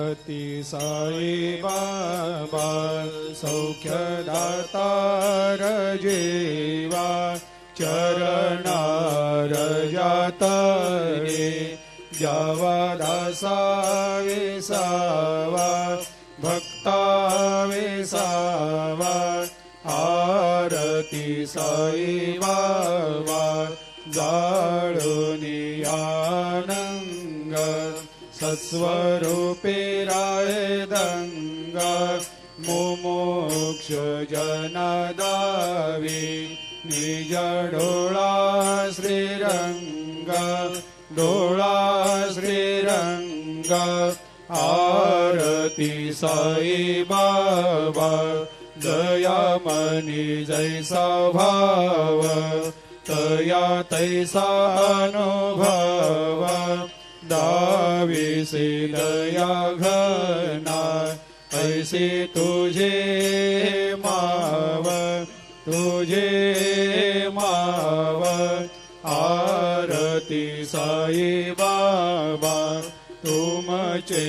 ती साई बाबा सौख्यदातार जीवा चरणार जातरे जावा दासा विसावा भक्ता विसावा आरती साई बाबा जाळुनी आनंग सत्स्वरूपे रायदंग मुमुक्ष जनदावी निज डोळा श्रीरंग डोळा श्रीरंग आरती साई बाबा जया मनी जैसा भाव तया तैसा अनुभव दाविसे दया घना ऐसे तुझे माव आरती साई बाबा तुमचे